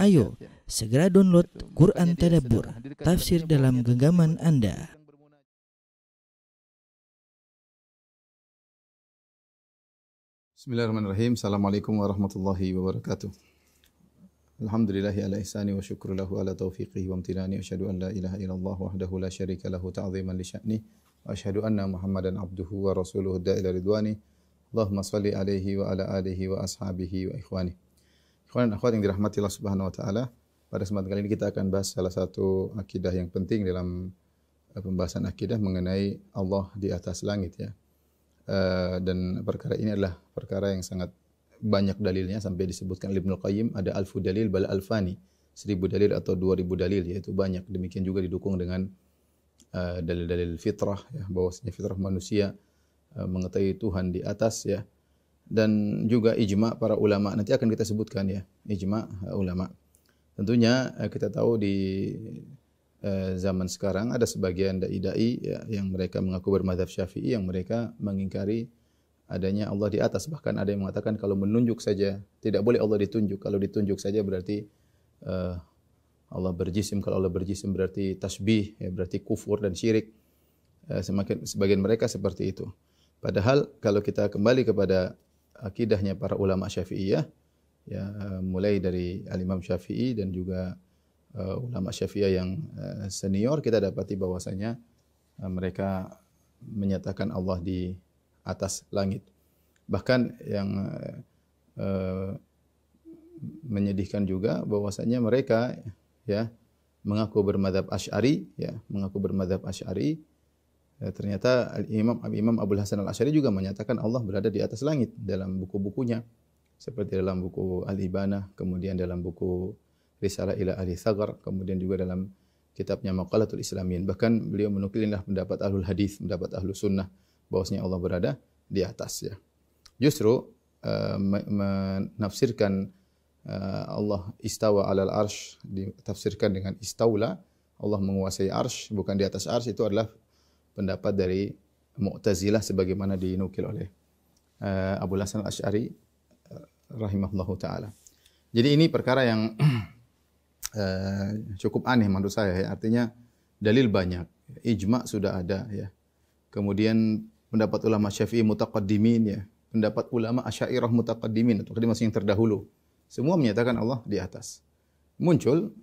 Ayo, segera download Quran Tadabbur, tafsir dalam genggaman Anda. Bismillahirrahmanirrahim. Assalamualaikum warahmatullahi wabarakatuh. Alhamdulillahi ala ihsani wa syukru lahu ala taufiqihi wa amtinani. Asyhadu an la ilaha illallah wahdahu la syarika lahu ta'ziman li sya'ni. Wa asyhadu anna Muhammadan abduhu wa rasuluhu da'ila ridwani. Allahumma salli alaihi wa ala alihi wa ashabihi wa ikhwani. Ikhwan dan akhwat yang dirahmati Allah Subhanahu wa taala, pada kesempatan kali ini kita akan bahas salah satu akidah yang penting dalam pembahasan akidah mengenai Allah di atas langit ya. Dan perkara ini adalah perkara yang sangat banyak dalilnya sampai disebutkan Ibnu Qayyim ada alfu dalil bal alfani, 1000 dalil atau 2000 dalil, yaitu banyak. Demikian juga didukung dengan dalil-dalil fitrah ya, bahwasanya fitrah manusia mengetahui Tuhan di atas ya, dan juga ijma' para ulama. Nanti akan kita sebutkan ya, ijma' ulama. Tentunya kita tahu di zaman sekarang ada sebagian dai-dai ya, yang mereka mengaku bermadzhab Syafi'i, yang mereka mengingkari adanya Allah di atas. Bahkan ada yang mengatakan kalau menunjuk saja tidak boleh Allah ditunjuk. Kalau ditunjuk saja berarti Allah berjisim. Kalau Allah berjisim berarti tasbih ya, berarti kufur dan syirik. Sebagian mereka seperti itu. Padahal kalau kita kembali kepada akidahnya para ulama Syafi'iyah ya, mulai dari Al-Imam Syafi'i dan juga ulama Syafi'iyah yang senior, kita dapati bahwasanya mereka menyatakan Allah di atas langit. Bahkan yang menyedihkan juga bahwasanya mereka ya mengaku bermadzhab Asy'ari ya, ternyata Imam Abdul Hasan Al-Asy'ari juga menyatakan Allah berada di atas langit dalam buku-bukunya, seperti dalam buku Al-Ibanah, kemudian dalam buku Risalah ila Ahli Thaghar, kemudian juga dalam kitabnya Maqalatul Islamin. Bahkan beliau menukilinlah pendapat Ahlul Hadis, pendapat Ahlus Sunnah, bahwasanya Allah berada di atas ya. Justru menafsirkan Allah istawa alal arsh, ditafsirkan dengan istaula, Allah menguasai arsh, bukan di atas arsh, itu adalah pendapat dari Mu'tazilah sebagaimana dinukil oleh Abu Hasan Al-Asy'ari rahimahullahu taala. Jadi ini perkara yang cukup aneh menurut saya ya. Artinya dalil banyak, ijma' sudah ada ya. Kemudian pendapat ulama Syafi'i mutaqaddimin ya, pendapat ulama Asy'ariyah mutaqaddimin atau maksudnya yang terdahulu, semua menyatakan Allah di atas. Muncul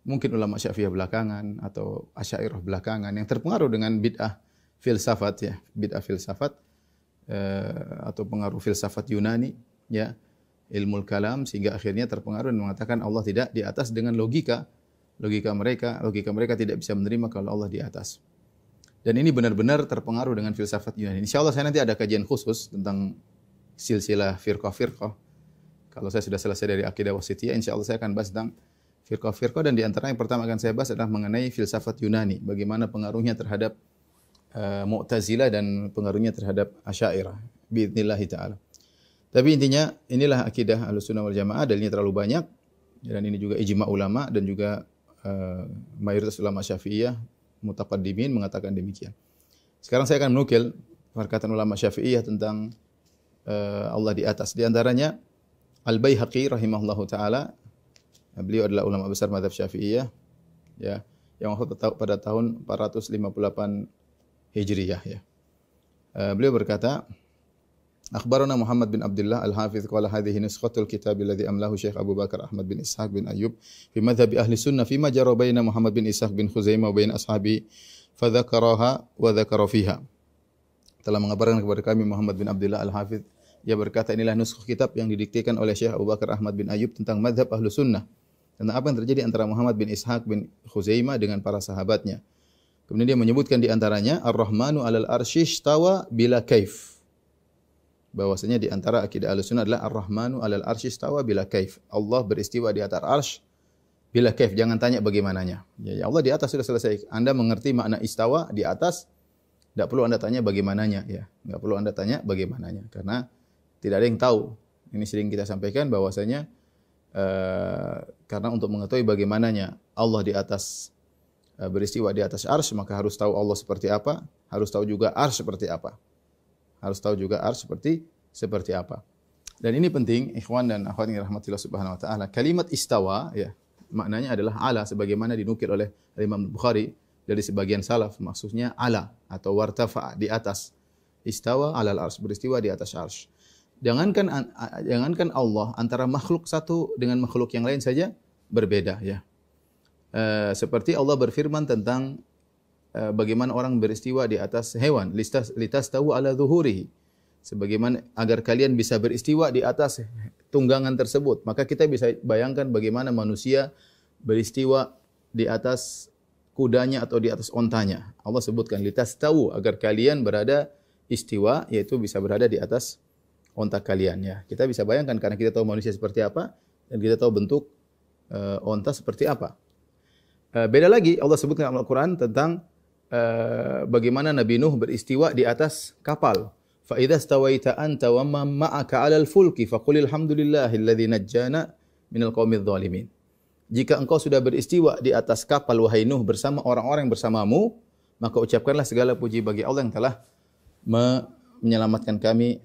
mungkin ulama Syafi'iyah belakangan atau Asy'ariyah belakangan yang terpengaruh dengan bid'ah filsafat ya, atau pengaruh filsafat Yunani ya, ilmu kalam, sehingga akhirnya terpengaruh dan mengatakan Allah tidak di atas dengan logika mereka tidak bisa menerima kalau Allah di atas. Dan ini benar-benar terpengaruh dengan filsafat Yunani. Insyaallah saya nanti ada kajian khusus tentang silsilah firqah-firqah. Kalau saya sudah selesai dari akidah wasithiyah, insyaallah saya akan bahas tentang firqah-firqah, dan di antara yang pertama akan saya bahas adalah mengenai filsafat Yunani, bagaimana pengaruhnya terhadap Mu'tazilah dan pengaruhnya terhadap Asy'ariyah biidznillah taala. Tapi intinya inilah akidah Ahlussunnah wal Jamaah, dalilnya terlalu banyak dan ini juga ijma' ulama dan juga mayoritas ulama Syafi'iyah mutaqaddimin mengatakan demikian. Sekarang saya akan menukil perkataan ulama Syafi'iyah tentang Allah di atas. Di antaranya Al-Baihaqi rahimahullahu taala, beliau adalah ulama besar mazhab Syafi'iyah ya, yang wafat pada tahun 458 Hijriyah ya. Beliau berkata, Akhbarana Muhammad bin Abdullah Al-Hafiz qala hadhihi nuskhatul kitab alladhi amlahu Syekh Abu Bakar Ahmad bin Ishaq bin Ayyub fi madhhabi ahli sunnah fima jara baina Muhammad bin Ishaq bin Khuzaimah wa bain ashabi fa dzakaraha wa dzakara fiha. Telah mengabarkan kepada kami Muhammad bin Abdullah Al-Hafiz, ia berkata inilah nuskhah kitab yang didiktekan oleh Syekh Abu Bakar Ahmad bin Ayyub tentang madhab ahli sunnah, tentang apa yang terjadi antara Muhammad bin Ishaq bin Khuzaimah dengan para sahabatnya. Kemudian dia menyebutkan di antaranya Ar-Rahmanu 'alal arsy istawa bila kaif. Bahwasanya di antara akidah Ahlussunnah adalah Ar-Rahmanu 'alal arsy istawa bila kaif. Allah beristiwa di atas arsy bila kaif, jangan tanya bagaimananya. Ya, Allah di atas sudah selesai. Anda mengerti makna istawa di atas, tidak perlu Anda tanya bagaimananya ya. Enggak perlu Anda tanya bagaimananya karena tidak ada yang tahu. Ini sering kita sampaikan bahwasanya karena untuk mengetahui bagaimananya Allah di atas beristiwa di atas arsy, maka harus tahu Allah seperti apa, harus tahu juga arsy seperti apa. Dan ini penting, ikhwan dan akhwat yang rahmatillah subhanahu wa ta'ala. Kalimat istawa, ya, maknanya adalah ala, sebagaimana dinukil oleh Imam Bukhari dari sebagian salaf, maksudnya ala atau wartafa, di atas. Istawa alal arsy, beristiwa di atas arsy. Jangankan Allah, antara makhluk satu dengan makhluk yang lain saja berbeda, ya. Seperti Allah berfirman tentang bagaimana orang beristiwa di atas hewan, litastawu ala zuhurihi. Sebagaimana agar kalian bisa beristiwa di atas tunggangan tersebut. Maka kita bisa bayangkan bagaimana manusia beristiwa di atas kudanya atau di atas ontanya. Allah sebutkan litastawu, agar kalian berada istiwa, yaitu bisa berada di atas onta kalian, ya. Kita bisa bayangkan karena kita tahu manusia seperti apa dan kita tahu bentuk onta seperti apa. Beda lagi Allah sebutkan dalam Al-Qur'an tentang bagaimana Nabi Nuh beristiwa di atas kapal. Fa idza stawaita anta wa man ma'aka 'alal fulki faqul alhamdulillahilladzi najjana minal qaumidz zalimin. Jika engkau sudah beristiwa di atas kapal wahai Nuh bersama orang-orang yang bersamamu, maka ucapkanlah segala puji bagi Allah yang telah menyelamatkan kami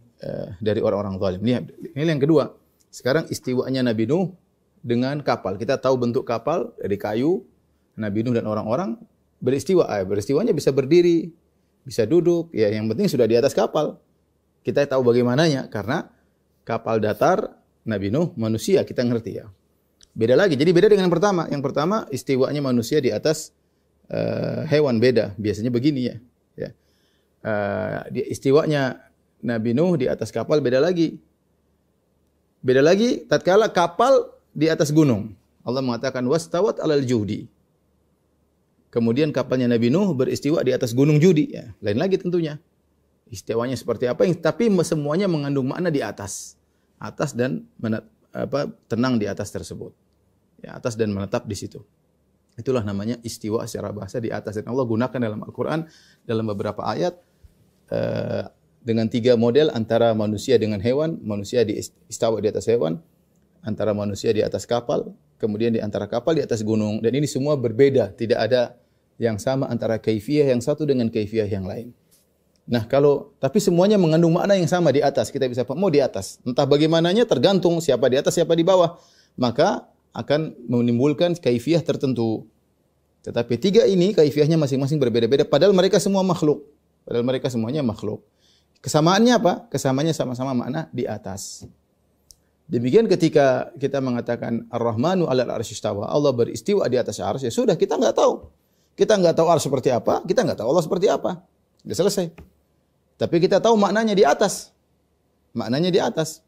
dari orang-orang zalim. Ini yang kedua. Sekarang istiwanya Nabi Nuh dengan kapal. Kita tahu bentuk kapal dari kayu. Nabi Nuh dan orang-orang beristiwa. Beristiwanya bisa berdiri, bisa duduk. Ya, yang penting sudah di atas kapal. Kita tahu bagaimananya karena kapal datar, Nabi Nuh manusia, kita ngerti, ya. Beda lagi. Jadi beda dengan yang pertama. Yang pertama istiwanya manusia di atas hewan, beda. Biasanya begini, ya. Istiwanya Nabi Nuh di atas kapal beda lagi. Beda lagi tatkala kapal di atas gunung. Allah mengatakan wastawat alal judi. Kemudian kapalnya Nabi Nuh beristiwa di atas gunung Judi, ya. Lain lagi tentunya. Istiwanya seperti apa, tapi semuanya mengandung makna di atas. Atas dan tenang di atas tersebut. Ya, atas dan menetap di situ. Itulah namanya istiwa secara bahasa, di atas. Dan Allah gunakan dalam Al-Quran dalam beberapa ayat dengan 3 model antara manusia dengan hewan. Manusia istawa di atas hewan, antara manusia di atas kapal, kemudian di antara kapal di atas gunung. Dan ini semua berbeda, tidak ada yang sama antara kaifiyah yang satu dengan kaifiyah yang lain. Nah, tapi semuanya mengandung makna yang sama di atas. Kita bisa mau di atas. Entah bagaimananya tergantung siapa di atas, siapa di bawah. Maka akan menimbulkan kaifiyah tertentu. Tetapi 3 ini kaifiyahnya masing-masing berbeda-beda. Padahal mereka semua makhluk. Padahal mereka semuanya makhluk. Kesamaannya apa? Kesamaannya sama-sama makna di atas. Demikian ketika kita mengatakan Ar-Rahmanu 'alal arsy istawa, Allah beristiwa di atas arsy, ya sudah, kita enggak tahu. Kita enggak tahu arsy seperti apa, kita enggak tahu Allah seperti apa. Sudah selesai. Tapi kita tahu maknanya di atas. Maknanya di atas.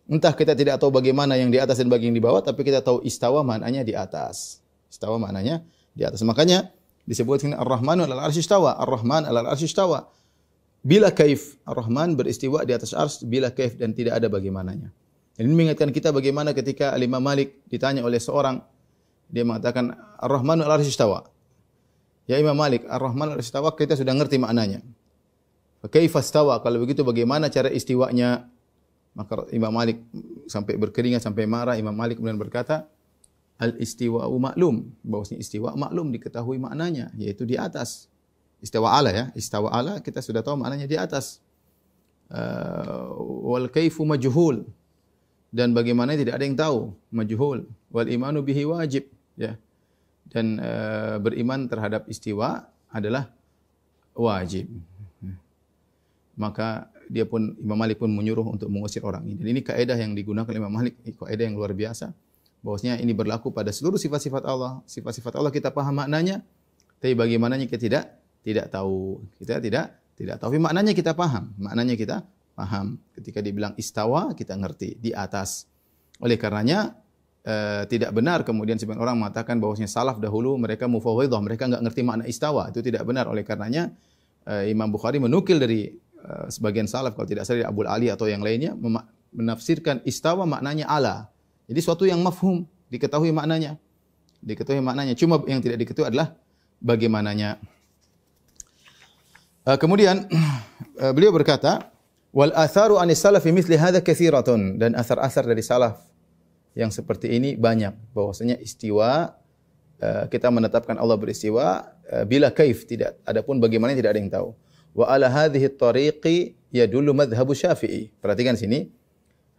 Entah kita tidak tahu bagaimana yang di atas dan bagian di bawah, tapi kita tahu istawa maknanya di atas. Istawa maknanya di atas. Makanya disebutkan Ar-Rahmanu 'alal arsy istawa, Ar-Rahman 'alal arsy istawa. Bila kaif, Ar-Rahman beristiwa di atas arsy bila kaif, dan tidak ada bagaimananya. Ini mengingatkan kita bagaimana ketika Imam Malik ditanya oleh seorang, dia mengatakan Ar-Rahmanu 'alal arsy istawa. Ya Imam Malik, Ar-Rahman 'alal arsy istawa kita sudah ngerti maknanya. Kaifa istawa? Kalau begitu bagaimana cara istiwanya? Maka Imam Malik sampai berkeringat, sampai marah. Imam Malik kemudian berkata, al-istiwa'u maklum. Bahwasanya istiwa maklum, diketahui maknanya, yaitu di atas. Istiwa ala, ya. Istiwa ala kita sudah tahu maknanya di atas. Wal kaifu majhul. Dan bagaimana tidak ada yang tahu, majhul. Wal imanu bihi wajib, ya. Dan beriman terhadap istiwa adalah wajib. Maka Imam Malik pun menyuruh untuk mengusir orang ini. Dan ini kaidah yang digunakan oleh Imam Malik, kaidah yang luar biasa. Bahwasanya ini berlaku pada seluruh sifat-sifat Allah. Sifat-sifat Allah kita paham maknanya, tapi bagaimananya kita tidak tahu. Kita tidak tahu. Tapi maknanya kita paham. Maknanya kita paham. Ketika dibilang istawa, kita ngerti di atas. Oleh karenanya tidak benar kemudian sebagian orang mengatakan bahwasanya salaf dahulu mereka mufawwidhah, mereka enggak ngerti makna istawa. Itu tidak benar. Oleh karenanya Imam Bukhari menukil dari sebagian salaf, kalau tidak salah Abu Ali atau yang lainnya, menafsirkan istawa maknanya ala. Jadi suatu yang mafhum, diketahui maknanya. Cuma yang tidak diketahui adalah bagaimananya. Kemudian beliau berkata, wal atharu anis salaf fi mithli hadza katsiratun, dan asar-asar dari salaf yang seperti ini banyak. Bahwasanya istiwa, kita menetapkan Allah beristiwa bila kaif, tidak, adapun bagaimana tidak ada yang tahu. Wa ala hadhihi at-tariqi yadullu madhhabu Syafi'i. Perhatikan sini.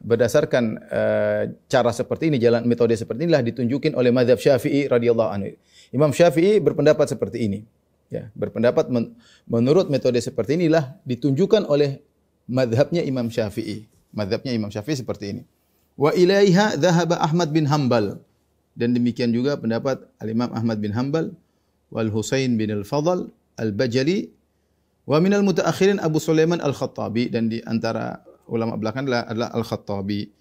berdasarkan cara seperti ini, jalan metode seperti inilah ditunjukin oleh mazhab Syafi'i radhiyallahu anhu. Imam Syafi'i berpendapat seperti ini. Ya, berpendapat menurut metode seperti inilah ditunjukkan oleh mazhabnya Imam Syafi'i. Mazhabnya Imam Syafi'i seperti ini. Wa ilaiha dhahaba Ahmad bin Hanbal. Dan demikian juga pendapat Al-Imam Ahmad bin Hanbal wal Husain bin Al-Fadl Al-Bajali wa minal mutaakhirin Abu Sulaiman Al-Khattabi, dan di antara ulama belakang adalah Al-Khattabi.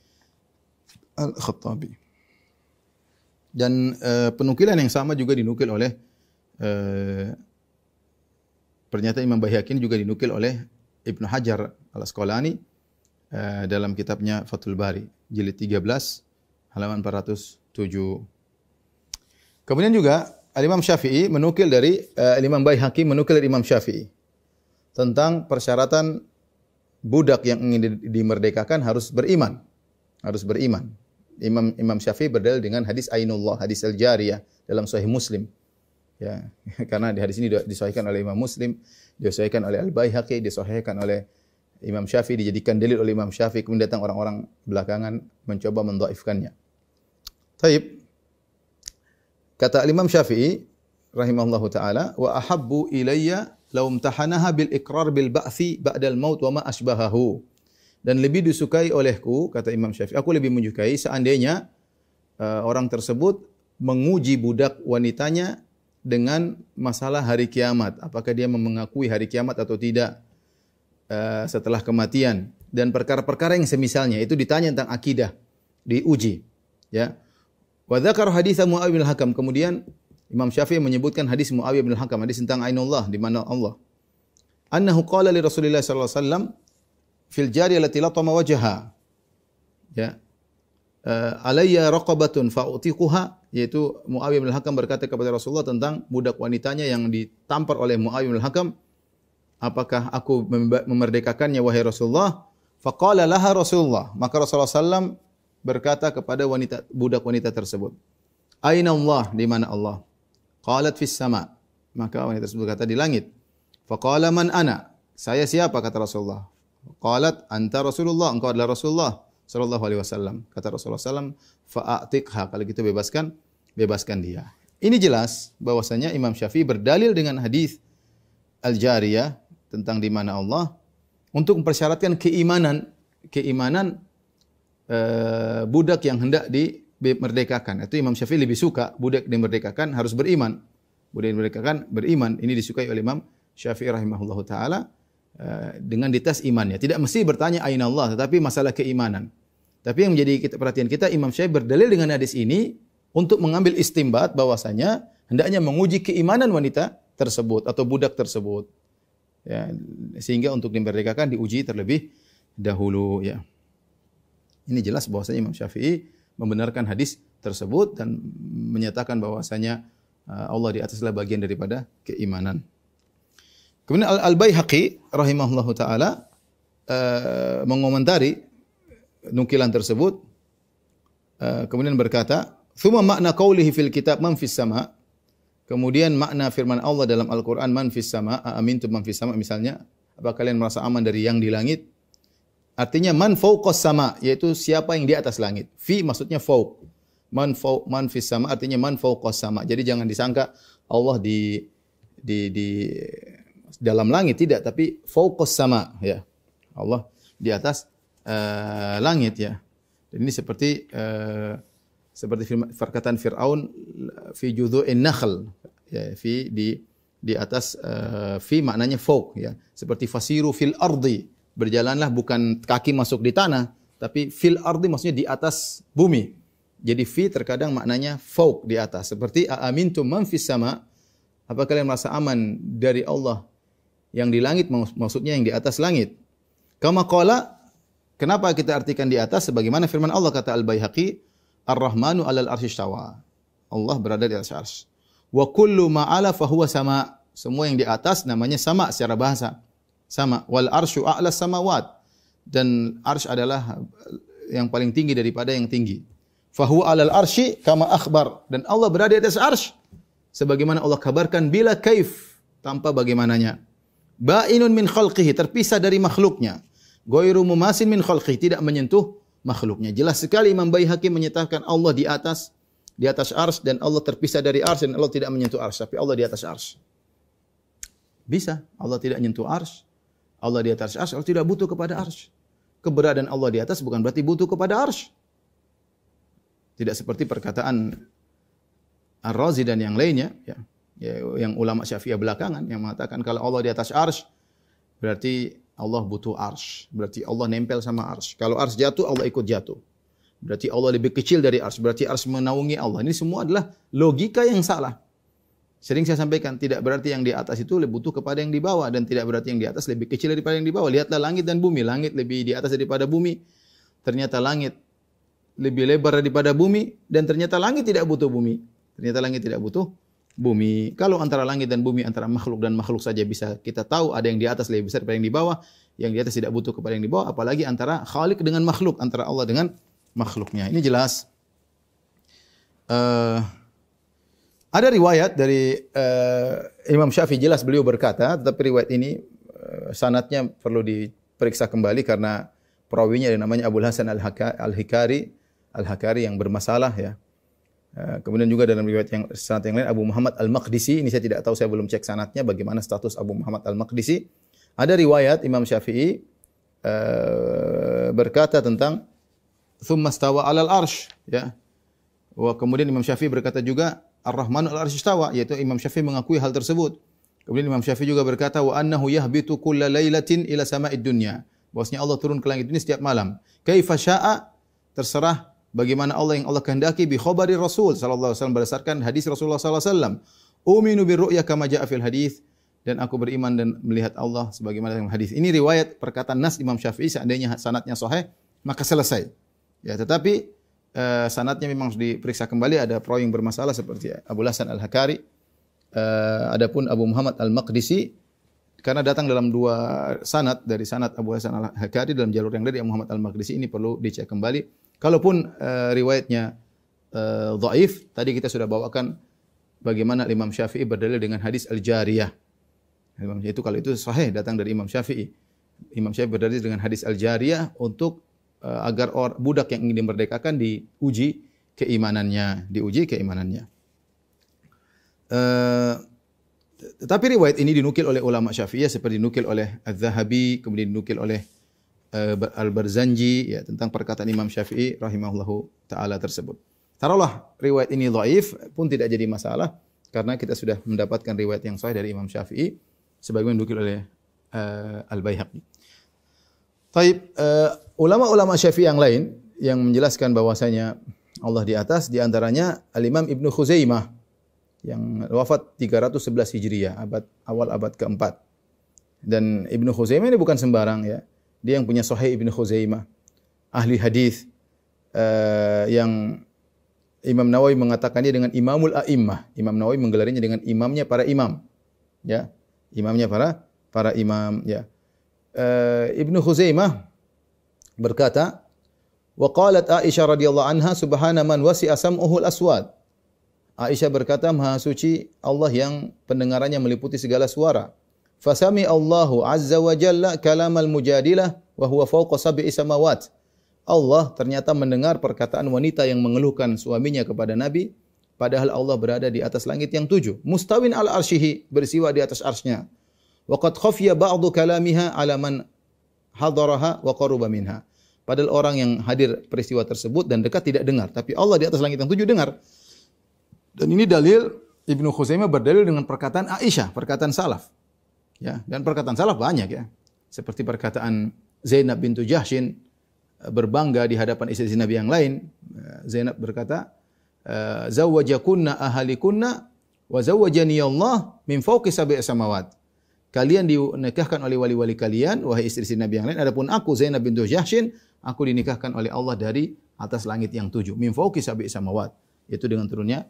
Dan penukilan yang sama juga dinukil oleh pernyataan Imam Baihaqi juga dinukil oleh Ibnu Hajar Al-Asqalani dalam kitabnya Fathul Bari jilid 13 halaman 407. Kemudian juga Al-Imam Syafi'i menukil dari Imam Baihaqi menukil dari Imam Syafi'i tentang persyaratan budak yang ingin dimerdekakan harus beriman. Harus beriman. Imam Syafi'i berdalil dengan hadis Ainullah, hadis Al-Jariyah dalam Sahih Muslim. Ya, karena di hadis ini disahihkan oleh Imam Muslim, disahihkan oleh Al-Baihaqi, disahihkan oleh Imam Syafi'i, dijadikan dalil oleh Imam Syafi'i, kemudian datang orang-orang belakangan mencoba mendhaifkannya. Taib. Kata Imam Syafi'i rahimahullahu taala, wa ahabbu ilayya law imtahanaha bil iqrar bil ba'thi ba'dal maut wa ma asbahahu. Dan lebih disukai olehku, kata Imam Syafi'i, aku lebih menyukai seandainya orang tersebut menguji budak wanitanya dengan masalah hari kiamat, apakah dia mengakui hari kiamat atau tidak setelah kematian, dan perkara-perkara yang semisalnya itu ditanya tentang akidah, diuji, ya. Wa dzakara hadits Muawiyah bin Hakam, kemudian Imam Syafi'i menyebutkan hadis Muawiyah bin Hakam, hadis tentang Ainullah, di mana Allah. Annahu qala li Rasulillah sallallahu alaihi wasallam fil jariyah allati latama wajhaha. Ya. Alayya raqabatun fa'utiquha, yaitu Muawiyah bin Hakam berkata kepada Rasulullah tentang budak wanitanya yang ditampar oleh Muawiyah bin Hakam, apakah aku memerdekakannya wahai Rasulullah? Faqala laha Rasulullah, maka Rasulullah sallallahu berkata kepada budak wanita tersebut, Aina Allah, di mana Allah? Qalat fis sama, maka wanita tersebut berkata di langit. Faqala man ana, saya siapa, kata Rasulullah. Qalat anta Rasulullah, engkau adalah Rasulullah sallallahu alaihi wasallam. Kata Rasulullah sallam, fa'atiqha, kalau gitu bebaskan dia. Ini jelas bahwasanya Imam Syafi'i berdalil dengan hadis Al-Jariyah tentang di mana Allah untuk mempersyaratkan keimanan budak yang hendak dimerdekakan. Itu Imam Syafi'i lebih suka budak dimerdekakan harus beriman. Budak dimerdekakan beriman. Ini disukai oleh Imam Syafi'i rahimahullahu taala dengan dites imannya. Tidak mesti bertanya aina Allah, tetapi masalah keimanan. Tapi yang menjadi perhatian kita, Imam Syafi'i berdalil dengan hadis ini untuk mengambil istimbat bahwasanya hendaknya menguji keimanan wanita tersebut atau budak tersebut. Ya, sehingga untuk dimerdekakan diuji terlebih dahulu, ya. Ini jelas bahwasanya Imam Syafi'i membenarkan hadis tersebut dan menyatakan bahwasanya Allah di ataslah bagian daripada keimanan. Kemudian Al-Baihaqi rahimahullahu taala mengomentari nukilan tersebut, kemudian berkata, "Tsumma makna qaulihi fil kitab man fis sama." Kemudian makna firman Allah dalam Al-Qur'an man fis sama, amintum man fis sama, misalnya, apa kalian merasa aman dari yang di langit? Artinya man fauqas sama, yaitu siapa yang di atas langit. Fi maksudnya fauq. Man fis sama artinya man fauqas sama. Jadi jangan disangka Allah di dalam langit, tidak, tapi fauqas sama, ya. Allah di atas langit, ya. Dan ini seperti perkataan Fir'aun fi judhu'in nakhl, ya, fi di atas, fi maknanya fauq, ya. Seperti fasiru fil ardi, berjalanlah bukan kaki masuk di tanah, tapi fil ardi maksudnya di atas bumi. Jadi fi terkadang maknanya fauq, di atas. Seperti aamintum man fis sama, apa kalian merasa aman dari Allah yang di langit, maksudnya yang di atas langit. Kama qala, kenapa kita artikan di atas? Sebagaimana firman Allah, kata Al-Baihaqi, Ar-Rahmanu 'alal arsy istawa. Allah berada di atas arsy. Wa kullu ma 'ala fa huwa sama. Semua yang di atas namanya sama secara bahasa. Sama. Wal arsyu a'la samawat. Dan arsy adalah yang paling tinggi daripada yang tinggi. Fahuwa 'alal arsy kama akhbar. Dan Allah berada di atas arsy sebagaimana Allah kabarkan, bila kaif, tanpa bagaimananya. Ba'inun min khalqihi, terpisah dari makhluknya. Ghairu mumasin min khalqihi, tidak menyentuh makhluknya. Jelas sekali Imam Baihaqi menyatakan Allah di atas arsy dan Allah terpisah dari arsy dan Allah tidak menyentuh arsy, tapi Allah di atas arsy. Bisa, Allah tidak menyentuh arsy, Allah di atas arsy, Allah tidak butuh kepada arsy. Keberadaan Allah di atas bukan berarti butuh kepada arsy. Tidak seperti perkataan Ar-Razi dan yang lainnya, yang ulama Syafi'iyah belakangan yang mengatakan kalau Allah di atas arsy berarti Allah butuh arsy, berarti Allah nempel sama arsy. Kalau arsy jatuh, Allah ikut jatuh. Berarti Allah lebih kecil dari arsy, berarti arsy menaungi Allah. Ini semua adalah logika yang salah. Sering saya sampaikan, tidak berarti yang di atas itu lebih butuh kepada yang di bawah, dan tidak berarti yang di atas lebih kecil daripada yang di bawah. Lihatlah langit dan bumi, langit lebih di atas daripada bumi. Ternyata langit lebih lebar daripada bumi, dan ternyata langit tidak butuh bumi. Ternyata langit tidak butuh bumi. Kalau antara langit dan bumi, antara makhluk dan makhluk saja bisa kita tahu ada yang di atas lebih besar daripada yang di bawah, yang di atas tidak butuh kepada yang di bawah, apalagi antara Khalik dengan makhluk, antara Allah dengan makhluknya. Ini jelas. Ada riwayat dari Imam Syafi'i, jelas beliau berkata, tetapi riwayat ini sanadnya perlu diperiksa kembali karena perawinya yang namanya Abul Hasan Al-Hakari yang bermasalah ya. Kemudian juga dalam riwayat yang sanad yang lain Abu Muhammad Al-Maqdisi, ini saya tidak tahu, saya belum cek sanadnya bagaimana status Abu Muhammad Al-Maqdisi. Ada riwayat Imam Syafi'i berkata tentang tsumma stawa 'alal arsy ya. Kemudian Imam Syafi'i berkata juga Ar-Rahmanu 'alal arsy istawa, yaitu Imam Syafi'i mengakui hal tersebut. Kemudian Imam Syafi'i juga berkata wa annahu yahbitu kulla lailatin ila sama'id dunya. Bahwasanya Allah turun ke langit ini setiap malam. Kaifa syaa, terserah bagaimana Allah yang Allah kehendaki, bi khabari Rasul sallallahu alaihi wasallam, berdasarkan hadis Rasulullah sallallahu alaihi wasallam. Uminu bir ru'ya kama jaa fil hadis, dan aku beriman dan melihat Allah sebagaimana dalam hadis. Ini riwayat perkataan nas Imam Syafi'i, seandainya sanadnya sahih maka selesai. Ya, tetapi sanadnya memang harus diperiksa kembali, ada perawi yang bermasalah seperti Abu Hasan Al-Hakari. Adapun Abu Muhammad Al-Maqdisi karena datang dalam dua sanad, dari sanad Abu Hasan Al-Hakari dalam jalur yang dari Muhammad Al-Maqdisi, ini perlu dicek kembali. Kalaupun riwayatnya dhaif, tadi kita sudah bawakan bagaimana Imam Syafi'i berdalil dengan hadis Al-Jariyah. Itu kalau itu sahih datang dari Imam Syafi'i. Imam Syafi'i berdalil dengan hadis Al-Jariyah untuk agar budak yang ingin dimerdekakan diuji keimanannya, Tetapi riwayat ini dinukil oleh ulama Syafi'iyah seperti dinukil oleh Az-Zahabi, kemudian dinukil oleh Al-Barzanji ya, tentang perkataan Imam Syafi'i rahimahullahu taala tersebut. Taruhlah riwayat ini dhaif pun tidak jadi masalah karena kita sudah mendapatkan riwayat yang sahih dari Imam Syafi'i sebagaimana dinukil oleh Al-Baihaqi. Taib, ulama-ulama Syafi'i yang lain yang menjelaskan bahwasanya Allah di atas, di antaranya Al-Imam Ibnu Khuzaimah yang wafat 311 Hijriah, awal abad keempat. Dan Ibnu Khuzaimah ini bukan sembarang ya. Dia yang punya Sahih Ibnu Khuzaimah, ahli hadis yang Imam Nawawi mengatakannya dengan Imamul A'immah. Imam Nawawi menggelarinya dengan imamnya para imam. Ya, imamnya para imam ya. Ibnu Khuzaimah berkata, wa qalat Aisyah radhiyallahu anha subhana man wasi'a sam'uhu al-aswad. Aisyah berkata, Maha suci Allah yang pendengarannya meliputi segala suara. Fasami Allahu azza wa jalla kalamal mujadilah wa huwa fawqa sab'i samawat. Allah ternyata mendengar perkataan wanita yang mengeluhkan suaminya kepada Nabi, padahal Allah berada di atas langit yang 7. Mustawin al arsyihi, bersiwa di atas arsy-Nya. Wa qad khafiya ba'du kalamiha ala man hadaraha wa qaruba minha. Padahal orang yang hadir peristiwa tersebut dan dekat tidak dengar, tapi Allah di atas langit yang 7 dengar. Dan ini dalil Ibnu Khuzaimah berdalil dengan perkataan Aisyah, perkataan salaf. Ya, dan perkataan salaf banyak ya. Seperti perkataan Zainab bintu Jahsyin berbangga di hadapan istri Nabi yang lain. Zainab berkata, "Zawwajakunna ahalikunna wa zawwajani Allah min fawqi sab'i samawat." Kalian dinikahkan oleh wali-wali kalian wahai istri Nabi yang lain, adapun aku Zainab bintu Jahsyin, aku dinikahkan oleh Allah dari atas langit yang 7, min fawqi sab'i samawat. Itu dengan turunnya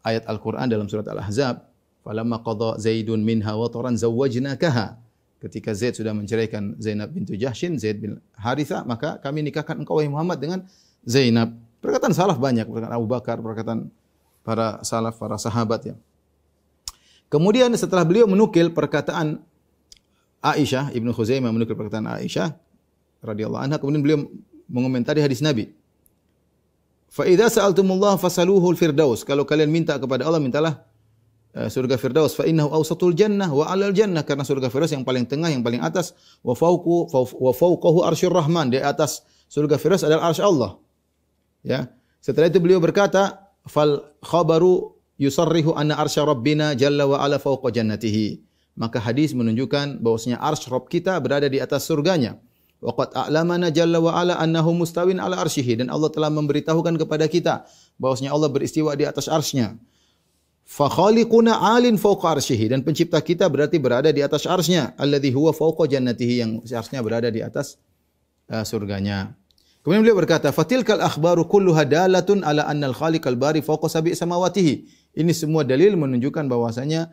ayat Al-Qur'an dalam surat Al-Ahzab. Falamma qada Zaidun minha wataran zawwajnakaha. Ketika Zaid sudah menceraikan Zainab bintu Jahsyin, Zaid bin Harithah, maka kami nikahkan engkau wahai Muhammad dengan Zainab. Perkataan salaf banyak, perkataan Abu Bakar, perkataan para salaf, para sahabat ya. Kemudian setelah beliau menukil perkataan Aisyah, Ibnu Khuzaimah menukil perkataan Aisyah radhiyallahu anha, kemudian beliau mengomentari hadis Nabi. Fa idza sa'altumullah fasaluhul firdaus. Kalau kalian minta kepada Allah, mintalah surga Firdaus. Fa innahu awsatul jannah wa 'alal jannah, karena surga Firdaus yang paling tengah, yang paling atas. Wa fawqahu arsyur rahman, di atas surga Firdaus adalah arsy Allah. Ya. Setelah itu beliau berkata, fal khabaru yusarrihu anna arsy rabbina jalla wa 'ala fawqa jannatihi. Maka hadis menunjukkan bahwasanya arsy Rabb kita berada di atas surganya. Wa qad a'lamana jalla wa 'ala annahu mustawin 'ala arsyihi, dan Allah telah memberitahukan kepada kita bahwasanya Allah beristiwa di atas arsy-Nya. Fa khaliquna 'alin fawqa arsyihi, dan pencipta kita berarti berada di atas arsy-Nya, alladzi huwa fawqa jannatihi, yang arsy-Nya berada di atas surganya. Kemudian beliau berkata, fatilkal akhbaru kulluha dalatun ala annal khaliqal bari fawqa sab'i samawatihi. Ini semua dalil menunjukkan bahwasanya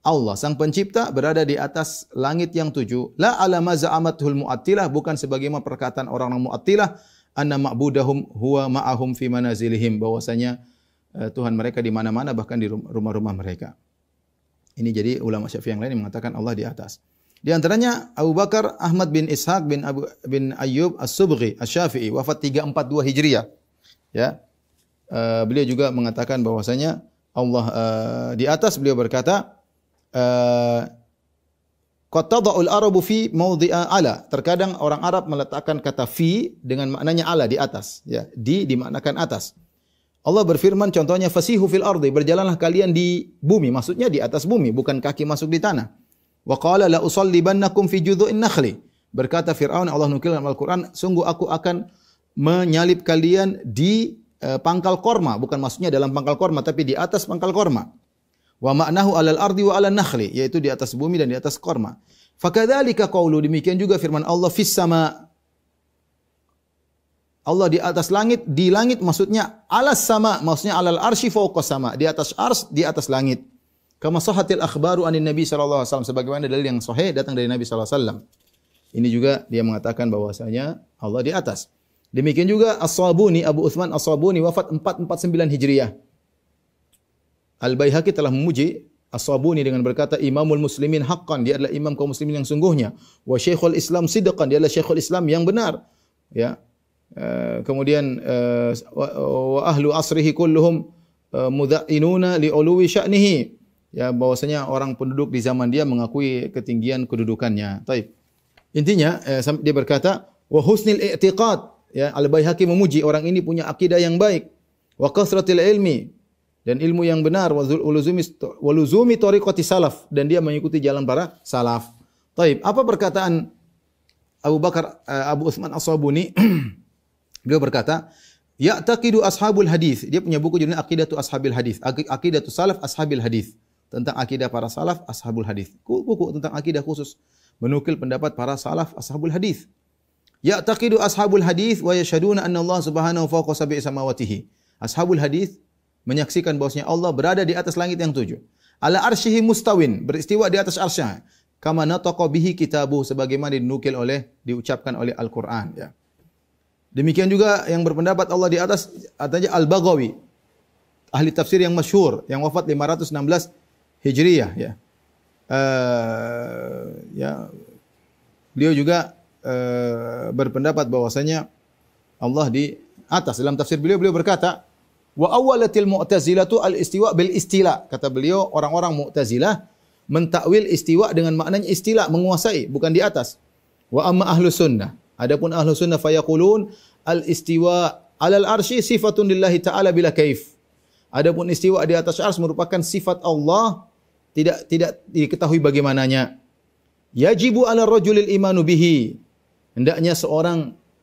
Allah sang pencipta berada di atas langit yang 7. La ala ma za'amatul mu'attilah, bukan sebagaimana perkataan orang-orang mu'attilah, anna ma'budahum huwa ma'ahum fi manazilihim, bahwasanya Tuhan mereka di mana-mana, bahkan di rumah-rumah mereka. Ini jadi ulama Syafi'i yang lain yang mengatakan Allah di atas. Di antaranya Abu Bakar Ahmad bin Ishaq bin Ayyub As-Subghi Asy-Syafi'i, wafat 342 Hijriah. Ya. Beliau juga mengatakan bahwasanya Allah di atas. Beliau berkata, qad tada'ul arabu fi mawdi'a ala. Terkadang orang Arab meletakkan kata fi dengan maknanya ala, di atas, ya. Di dimaknakan atas. Allah berfirman contohnya, fasihu fil ardi, berjalanlah kalian di bumi, maksudnya di atas bumi, bukan kaki masuk di tanah. Wa qala la usallibannakum fi judhu'in nakhli. Berkata Firaun, Allah nukil dalam Al-Qur'an, sungguh aku akan menyalib kalian di pangkal korma, bukan maksudnya dalam pangkal korma, tapi di atas pangkal korma. Wa ma'nahu 'alal ardi wa 'alan nakhli, yaitu di atas bumi dan di atas korma. Fakadzalika qaulu, demikian juga firman Allah, fis sama. Allah di atas langit, di langit maksudnya alas sama, maksudnya alal arsy fawqa sama, di atas ars, di atas langit. Kama sahatil akhbaru anin Nabi sallallahu alaihi wasallam, sebagaimana dalil yang sahih datang dari Nabi sallallahu alaihi wasallam. Ini juga dia mengatakan bahwasanya Allah di atas. Demikian juga As-Sabuni, Abu Utsman As-Sabuni, wafat 449 Hijriah. Al-Baihaqi telah memuji As-Sabuni dengan berkata, Imamul Muslimin haqqan, dia adalah imam kaum muslimin yang sungguhnya. Wa Syekhul Islam sidqan, dia adalah Syekhul Islam yang benar. Ya. Kemudian wa ahlu asrihi kulluhum mudha'inuna li'uluwi sya'nihi. Ya, bahwasanya orang penduduk di zaman dia mengakui ketinggian kedudukannya. Taib. Intinya dia berkata, wa husnil i'tiqad, ya, Al-Baihaqi memuji orang ini punya akidah yang baik. Wa kasratil ilmi, dan ilmu yang benar, waluzumi tariqati salaf, dan dia mengikuti jalan para salaf. Taib. Apa perkataan Abu Utsman As-Sabuni? Beliau berkata, ya'taqidu ashabul hadis. Dia punya buku judulnya Aqidatu Ashabil Hadis, Aqidatu Salaf Ashabil Hadis, tentang akidah para salaf ashabul hadis. Buku tentang akidah khusus, menukil pendapat para salaf ashabul hadis. Ya'taqidu ashabul hadis wa yashhaduna anna Allah subhanahu fawqa sab'i samawatihi. Ashabul hadis menyaksikan bahwasanya Allah berada di atas langit yang 7. Ala arsyihi mustawin, beristiwa di atas arsy-Nya. Kama nataqa bihi kitabu, sebagaimana diucapkan oleh Al-Qur'an, ya. Demikian juga yang berpendapat Allah di atas adanya Al-Baghawi, ahli tafsir yang masyhur, yang wafat 516 Hijriah, ya. Beliau juga berpendapat bahwasanya Allah di atas. Dalam tafsir beliau berkata, wa awwalatil mu'tazilatu al-istiwa bil istila. Kata beliau, orang-orang Mu'tazilah mentakwil istiwa dengan maknanya istila, menguasai, bukan di atas. Wa amma ahlus sunnah, adapun ahlus sunnah fayaqulun al-istiwa 'alal arsy sifatun lillahi ta'ala bila kaif. Adapun istiwa di atas arsy merupakan sifat Allah, tidak diketahui bagaimananya. Yajibu 'ala rajulil imanu bihi. Hendaknya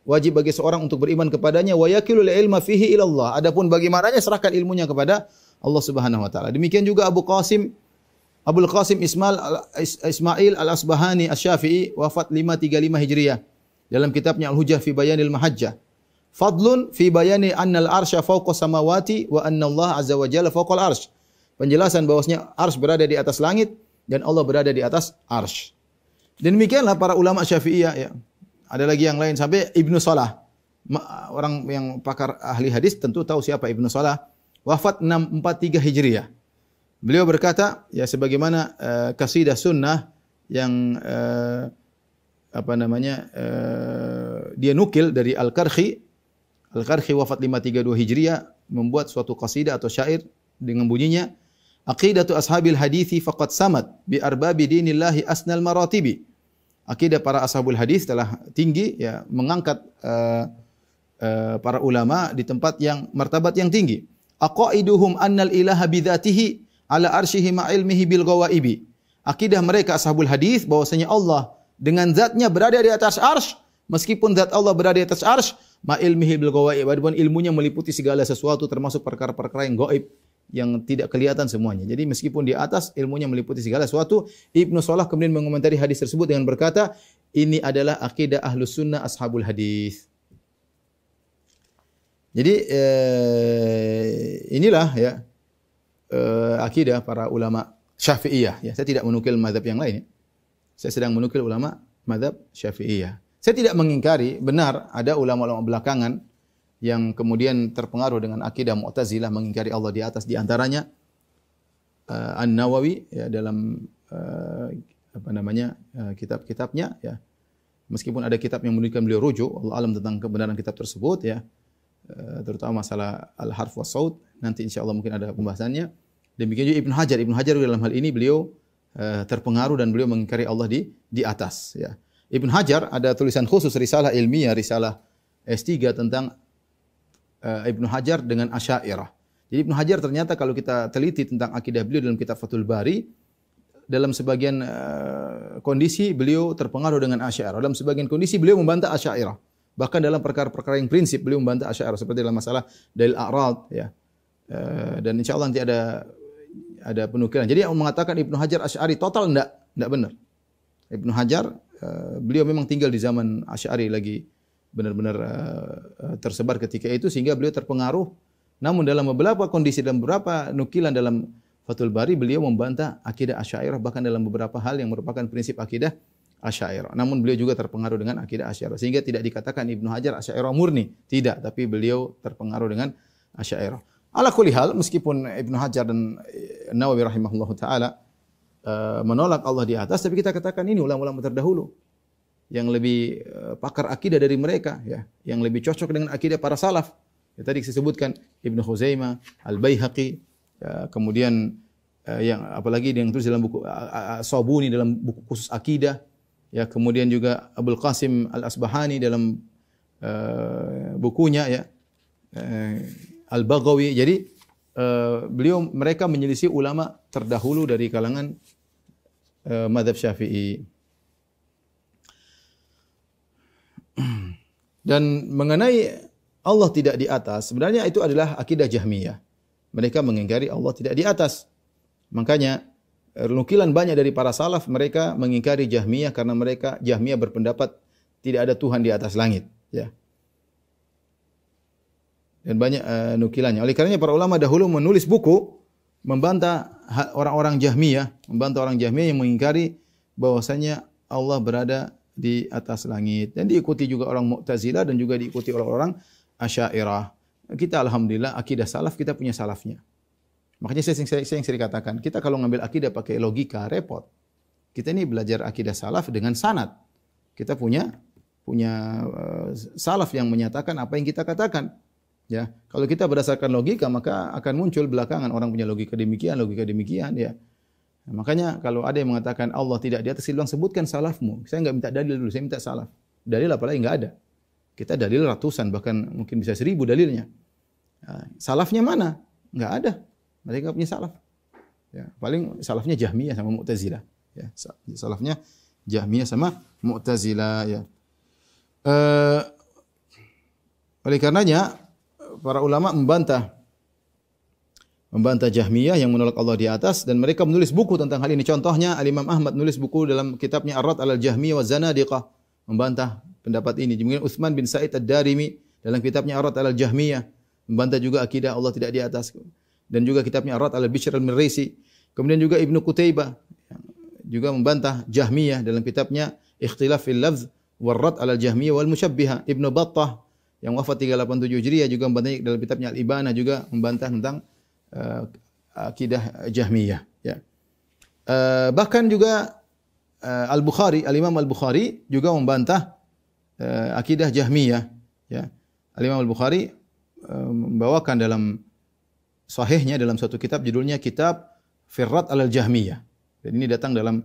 wajib bagi seorang untuk beriman kepadanya, wa yakilul ilma fihi ila Allah. Adapun bagaimananya serahkan ilmunya kepada Allah Subhanahu wa taala. Demikian juga Abul Qasim Ismail Al-Asbahani Asy-Syafi'i, wafat 535 Hijriah. Dalam kitabnya Al-Hujjah fi Bayanil Mahajjah. Fadlun fi bayani annal arsya fawqa samawati wa anna Allah azza wa jalla fawqal arsy. Penjelasan bahwasanya arsy berada di atas langit dan Allah berada di atas arsy. Dan demikianlah para ulama Syafi'iyah, ya. Ada lagi yang lain sampai Ibnu Salah. Orang yang pakar ahli hadis tentu tahu siapa Ibnu Salah. Wafat 643 Hijriah. Beliau berkata, ya sebagaimana kasidah sunnah yang apa namanya dia nukil dari Al-Karkhi. Al-Karkhi wafat 532 Hijriah membuat suatu qasidah atau syair dengan bunyinya aqidatu ashabil hadithi faqad samad bi arbabi dinillahi asnal maratibi. Akidah para ashabul hadis telah tinggi ya mengangkat para ulama di tempat yang martabat yang tinggi. Aqaiduhum annal ilaha bidzatihi ala arsyihi ma ilmihi bil ghawaibi. Akidah mereka ashabul hadis bahwasanya Allah dengan zatnya berada di atas arsy, meskipun zat Allah berada di atas arsy, ma ilmihi bil ghawaib, adapun ilmunya meliputi segala sesuatu termasuk perkara-perkara yang gaib yang tidak kelihatan semuanya. Jadi meskipun di atas ilmunya meliputi segala sesuatu. Ibnu Shalah kemudian mengomentari hadis tersebut dengan berkata, ini adalah akidah ahlus sunnah ashabul hadis. Jadi inilah ya akidah para ulama Syafi'iyah. Ya, saya tidak menukil mazhab yang lain. Ya. Saya sedang menukil ulama mazhab Syafi'iyah. Saya tidak mengingkari benar ada ulama-ulama belakangan yang kemudian terpengaruh dengan akidah Mu'tazilah mengingkari Allah di atas, di antaranya An-Nawawi ya dalam apa namanya kitab-kitabnya ya. Meskipun ada kitab yang menunjukkan beliau rujuk Allah alam tentang kebenaran kitab tersebut ya. Terutama masalah al-harf wa saut, nanti insyaallah mungkin ada pembahasannya. Demikian juga Ibnu Hajar. Ibnu Hajar dalam hal ini beliau terpengaruh dan beliau mengingkari Allah di atas ya. Ibnu Hajar ada tulisan khusus risalah ilmiah, risalah S3 tentang Ibnu Hajar dengan Asy'ariyah. Jadi Ibnu Hajar ternyata kalau kita teliti tentang akidah beliau dalam kitab Fathul Bari, dalam sebagian kondisi beliau terpengaruh dengan Asy'ariyah. Dalam sebagian kondisi beliau membantah Asy'ariyah. Bahkan dalam perkara-perkara yang prinsip beliau membantah Asy'ariyah seperti dalam masalah dalil a'rad ya. Dan insyaallah nanti ada penukilan. Jadi yang mengatakan Ibnu Hajar Asy'ari total enggak benar. Ibnu Hajar beliau memang tinggal di zaman Asy'ari lagi benar-benar tersebar ketika itu sehingga beliau terpengaruh. Namun dalam beberapa kondisi dan beberapa nukilan dalam Fathul Bari beliau membantah akidah Asy'ariyah bahkan dalam beberapa hal yang merupakan prinsip akidah Asy'ariyah. Namun beliau juga terpengaruh dengan akidah Asy'ariyah sehingga tidak dikatakan Ibnu Hajar Asy'ariyah murni, tidak, tapi beliau terpengaruh dengan Asy'ariyah. Ala kulli hal meskipun Ibnu Hajar dan Nawawi rahimahullahu taala menolak Allah di atas, tapi kita katakan ini ulama-ulama terdahulu yang lebih pakar akidah dari mereka ya, yang lebih cocok dengan akidah para salaf. Ya, tadi saya sebutkan Ibnu Khuzaimah, Al-Baihaqi, ya, kemudian yang apalagi yang tulis dalam buku Sabuni dalam buku khusus akidah, ya, kemudian juga Abul Qasim Al-Asbahani dalam bukunya ya Al-Baghawi. Jadi mereka menyelisih ulama terdahulu dari kalangan mazhab Syafi'i. Dan mengenai Allah tidak di atas, sebenarnya itu adalah akidah Jahmiyah. Mereka mengingkari Allah tidak di atas. Makanya nukilan banyak dari para salaf mereka mengingkari Jahmiyah karena mereka Jahmiyah berpendapat tidak ada Tuhan di atas langit, ya. Dan banyak nukilannya. Oleh karenanya para ulama dahulu menulis buku membantah orang-orang Jahmiyah, membantah orang Jahmiyah yang mengingkari bahwasanya Allah berada di atas langit, dan diikuti juga orang Mu'tazilah dan juga diikuti oleh orang Asy'ariyah. Kita alhamdulillah akidah salaf kita punya salafnya. Makanya saya yang sering katakan, kita kalau ngambil akidah pakai logika repot. Kita ini belajar akidah salaf dengan sanad. Kita punya salaf yang menyatakan apa yang kita katakan. Ya, kalau kita berdasarkan logika maka akan muncul belakangan orang punya logika demikian ya. Nah, makanya kalau ada yang mengatakan Allah tidak di atas, saya bilang sebutkan salafmu. Saya enggak minta dalil dulu, saya minta salaf. Dalil apalagi enggak ada. Kita dalil ratusan bahkan mungkin bisa 1000 dalilnya. Nah, salafnya mana? Enggak ada. Mereka punya salaf. Ya, paling salafnya Jahmiyah sama Mu'tazilah. Ya, salafnya Jahmiyah sama Mu'tazilah ya. Oleh karenanya para ulama membantah Jahmiyah yang menolak Allah di atas, dan mereka menulis buku tentang hal ini. Contohnya Al-Imam Ahmad nulis buku dalam kitabnya Ar-Rad 'alal Jahmiyah wa Zanadiqah membantah pendapat ini. Kemudian Utsman bin Sa'id Ad-Darimi dalam kitabnya Ar-Rad 'alal Jahmiyah membantah juga akidah Allah tidak di atas, dan juga kitabnya Ar-Rad 'alal Bishr al-Mirrisi. Kemudian juga Ibnu Qutaibah juga membantah Jahmiyah dalam kitabnya Ikhtilaf fil Lafz war-Rad 'alal Jahmiyah wal Musyabbihah. Ibnu Battah yang wafat 387 Hijriah juga membantah dalam kitabnya Al-Ibanah, juga membantah tentang akidah Jahmiyah ya. Bahkan juga Al-Bukhari, Al-Imam Al-Bukhari juga membantah akidah Jahmiyah, ya. Al-Imam Al-Bukhari membawakan dalam sahihnya dalam suatu kitab judulnya Kitab Firrat al-Jahmiyah. Dan ini datang dalam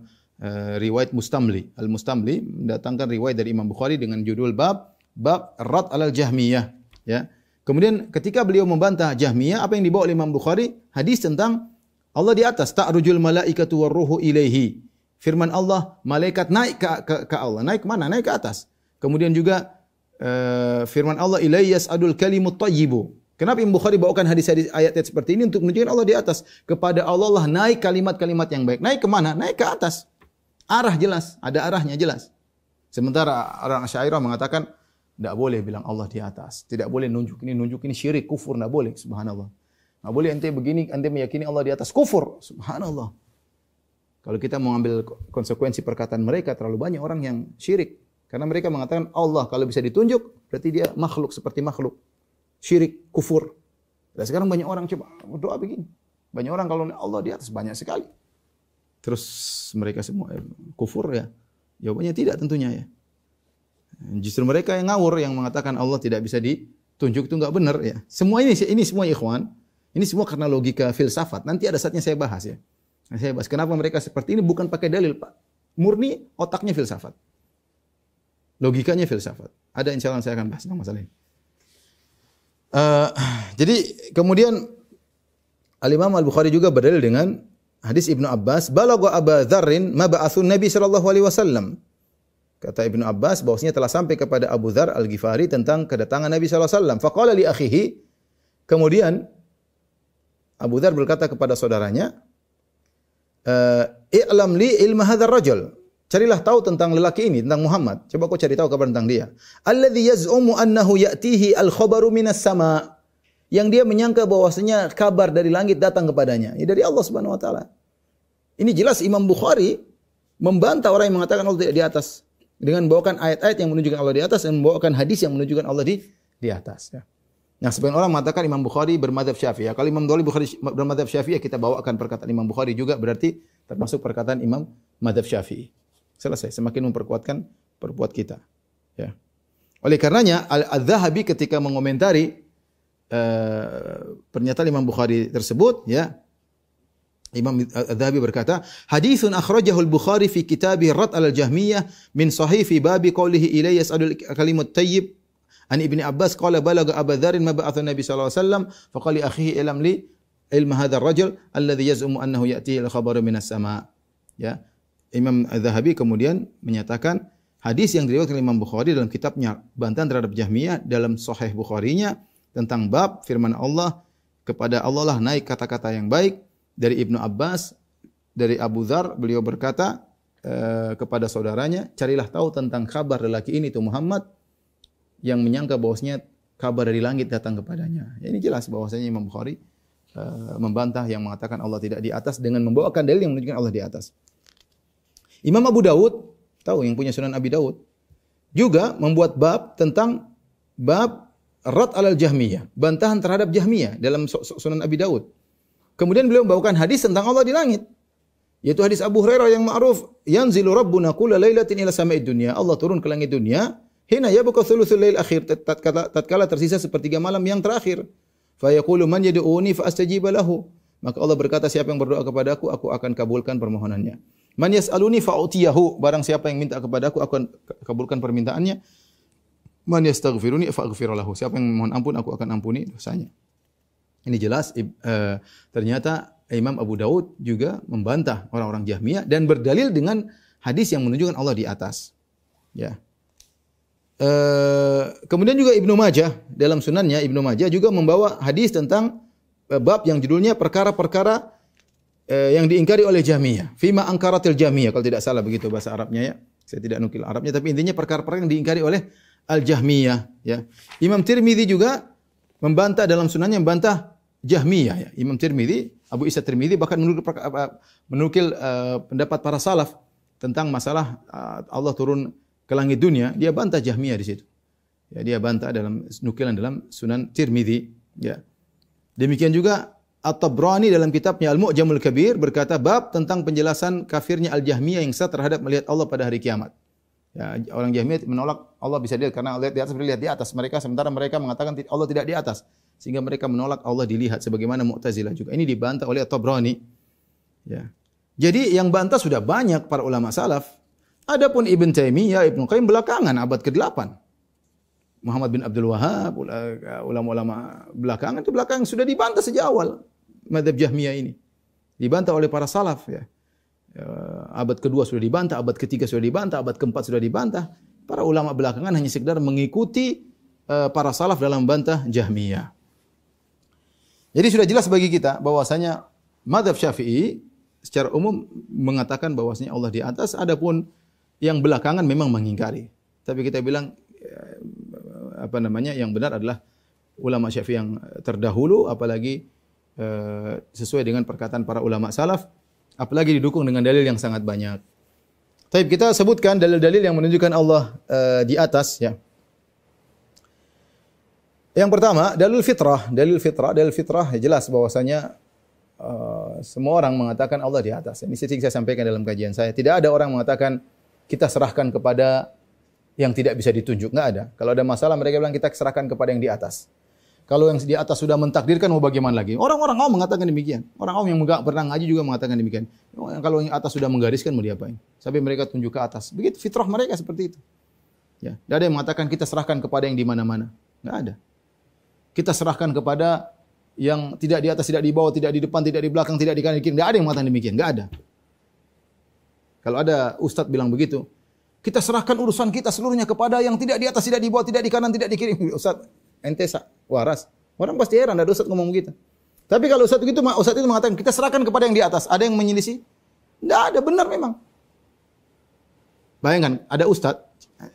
riwayat Mustamli. Al-Mustamli mendatangkan riwayat dari Imam Bukhari dengan judul bab Rat al-Jahmiyah, ya. Kemudian ketika beliau membantah Jahmiyah, apa yang dibawa oleh Imam Bukhari? Hadis tentang Allah di atas, ta'rujul malaikatu warruhu ilaihi. Firman Allah, malaikat naik ke Allah. Naik ke mana? Naik ke atas. Kemudian juga firman Allah, ilaihi yas'adul kalimut thayyibu. Kenapa Imam Bukhari bawakan hadis-hadis ayat-ayat seperti ini? Untuk menunjukkan Allah di atas. Kepada Allah lah naik kalimat-kalimat yang baik. Naik ke mana? Naik ke atas. Arah jelas. Ada arahnya jelas. Sementara orang Asy'ariyah mengatakan, tidak boleh bilang Allah di atas. Tidak boleh nunjuk ini syirik, kufur. Tidak boleh. Subhanallah. Tidak boleh ente begini, ente meyakini Allah di atas. Kufur. Subhanallah. Kalau kita mau ambil konsekuensi perkataan mereka, terlalu banyak orang yang syirik. Karena mereka mengatakan Allah kalau bisa ditunjuk, berarti dia makhluk seperti makhluk. Syirik, kufur. Dan sekarang banyak orang coba berdoa begini. Banyak orang kalau Allah di atas, banyak sekali. Terus mereka semua kufur ya? Jawabannya tidak tentunya ya. Justru mereka yang ngawur yang mengatakan Allah tidak bisa ditunjuk itu enggak benar ya. Semua ini semua ikhwan. Ini semua karena logika filsafat. Nanti ada saatnya saya bahas ya. Saya bahas kenapa mereka seperti ini bukan pakai dalil, Pak. Murni otaknya filsafat. Logikanya filsafat. Ada insya Allah saya akan bahas tentang masalah ini. Jadi kemudian Al-Imam Al-Bukhari juga berdalil dengan hadis Ibnu Abbas, balagha Abu Dzarrin ma ba'atsun Nabi sallallahu alaihi wasallam. Kata Ibnu Abbas bahwasanya telah sampai kepada Abu Dzar Al-Ghifari tentang kedatangan Nabi sallallahu alaihi wasallam. Faqala li akhihi, kemudian Abu Dzar berkata kepada saudaranya, i'lam li ilma hadzal rajul. Carilah tahu tentang lelaki ini, tentang Muhammad. Coba kau cari tahu kabar tentang dia. Alladzi yaz'umu annahu ya'tihi al-khabaru minas sama'. Yang dia menyangka bahwasanya kabar dari langit datang kepadanya. Ya dari Allah Subhanahu wa taala. Ini jelas Imam Bukhari membantah orang yang mengatakan Allah tidak di atas dengan membawakan ayat-ayat yang menunjukkan Allah di atas dan membawakan hadis yang menunjukkan Allah di atas, ya. Nah, sebagian orang mengatakan Imam Bukhari bermadzhab Syafi'iyah. Kalau Imam Bukhari bermadzhab Syafi'iyah, kita bawakan perkataan Imam Bukhari juga berarti termasuk perkataan Imam madzhab Syafi'i. Selesai, semakin memperkuatkan kita. Ya. Oleh karenanya Al-Dzahabi ketika mengomentari pernyataan Imam Bukhari tersebut, ya, Imam Al-Dzahabi berkata, haditsun akhrajahu Al-Bukhari fi kitabih Rad al-Jahmiyah min sahih fi babi qawlihi ilayya yas'adul kalimut thayyib an Ibni Abbas qala balagha Abu Dzar ma ba'atha Nabi sallallahu alaihi wasallam faqala li akhihi ilam li ilma hadzal rajul alladhi yaz'umu annahu ya'tihi al-khabaru minas sama'. Ya. Imam Az-Zahabi kemudian menyatakan hadis yang diriwayatkan oleh Imam Bukhari dalam kitabnya bantahan terhadap Jahmiyah dalam Sahih Bukharinya tentang bab firman Allah, kepada Allah lah naik kata-kata yang baik. Dari Ibnu Abbas, dari Abu Dzar, beliau berkata kepada saudaranya, carilah tahu tentang kabar lelaki ini itu Muhammad yang menyangka bahwasanya kabar dari langit datang kepadanya. Ya, ini jelas bahwasanya Imam Bukhari membantah yang mengatakan Allah tidak di atas dengan membawakan dalil yang menunjukkan Allah di atas. Imam Abu Dawud, tahu yang punya Sunan Abi Dawud, juga membuat bab tentang bab Rad al-Jahmiyah, bantahan terhadap Jahmiyah dalam Sunan Abi Dawud. Kemudian beliau membawakan hadis tentang Allah di langit, yaitu hadis Abu Hurairah yang ma'ruf, yanzilu rabbuna kulla lailatin ila sama'id dunya. Allah turun ke langit dunia, hina yabqa thuluthul lail akhir, tatkala tersisa sepertiga malam yang terakhir. Fa yaqulu man yad'uni fa astajiba lahu. Maka Allah berkata, siapa yang berdoa kepadaku, aku akan kabulkan permohonannya. Man yas'aluni fa'utiyahu, barang siapa yang minta kepadaku, aku akan kabulkan permintaannya. Man yastaghfiruni fa'aghfir lahu, siapa yang memohon ampun, aku akan ampuni dosanya. Ini jelas ternyata Imam Abu Dawud juga membantah orang-orang Jahmiyah dan berdalil dengan hadis yang menunjukkan Allah di atas. Ya. Kemudian juga Ibnu Majah dalam sunannya, Ibnu Majah juga membawa hadis tentang bab yang judulnya perkara-perkara yang diingkari oleh Jahmiyah. Fima angkaratil Jahmiyah, kalau tidak salah begitu bahasa Arabnya, ya. Saya tidak nukil Arabnya, tapi intinya perkara-perkara yang diingkari oleh Al-Jahmiyah, ya. Imam Tirmidzi juga membantah dalam sunannya, membantah Jahmiyah, ya. Imam Tirmidzi, Abu Isa Tirmidzi bahkan menukil pendapat para salaf tentang masalah Allah turun ke langit dunia, dia bantah Jahmiyah di situ. Ya, dia bantah dalam nukilan dalam Sunan Tirmidzi, ya. Demikian juga At-Tabrani dalam kitabnya Al-Mu'jamul Kabir berkata bab tentang penjelasan kafirnya Al-Jahmiyah yang sah terhadap melihat Allah pada hari kiamat. Ya, orang Jahmiyah menolak Allah bisa dilihat karena lihat di atas, lihat di atas mereka, sementara mereka mengatakan Allah tidak di atas, sehingga mereka menolak Allah dilihat sebagaimana Mu'tazilah juga. Ini dibantah oleh At-Tabrani. Ya. Jadi yang bantah sudah banyak para ulama salaf. Adapun Ibn Taimiyah, Ibnu Qayyim belakangan abad ke-8. Muhammad bin Abdul Wahhab, ulama-ulama belakangan itu belakang sudah dibantah sejak awal mazhab Jahmiyah ini. Dibantah oleh para salaf ya. Abad kedua sudah dibantah, abad ketiga sudah dibantah, abad keempat sudah dibantah. Para ulama belakangan hanya sekedar mengikuti para salaf dalam bantah Jahmiyah. Jadi sudah jelas bagi kita bahwasanya mazhab Syafi'i secara umum mengatakan bahwasanya Allah di atas, adapun yang belakangan memang mengingkari. Tapi kita bilang yang benar adalah ulama Syafi'i yang terdahulu, apalagi sesuai dengan perkataan para ulama salaf, apalagi didukung dengan dalil yang sangat banyak. Tapi kita sebutkan dalil-dalil yang menunjukkan Allah di atas ya. Yang pertama, dalil fitrah. Dalil fitrah jelas bahwasanya semua orang mengatakan Allah di atas. Ini sering saya sampaikan dalam kajian saya. Tidak ada orang mengatakan kita serahkan kepada yang tidak bisa ditunjuk, enggak ada. Kalau ada masalah mereka bilang kita serahkan kepada yang di atas. Kalau yang di atas sudah mentakdirkan mau bagaimana lagi? Orang-orang awam mengatakan demikian. Orang awam yang enggak pernah ngaji juga mengatakan demikian. Kalau yang atas sudah menggariskan mau diapain? Sampai mereka tunjuk ke atas. Begitu fitrah mereka seperti itu. Ya, tidak ada yang mengatakan kita serahkan kepada yang di mana-mana. Enggak ada. Kita serahkan kepada yang tidak di atas, tidak di bawah, tidak di depan, tidak di belakang, tidak di kanan, di kiri. Enggak ada yang mengatakan demikian, enggak ada. Kalau ada ustadz bilang begitu, kita serahkan urusan kita seluruhnya kepada yang tidak di atas, tidak di bawah, tidak di kanan, tidak di kiri. Ustaz, ente waras. Orang pasti heran ada ustaz ngomong begitu. Tapi kalau ustaz itu mengatakan kita serahkan kepada yang di atas, ada yang menyelisih? Tidak ada, benar memang. Bayangkan, ada ustaz,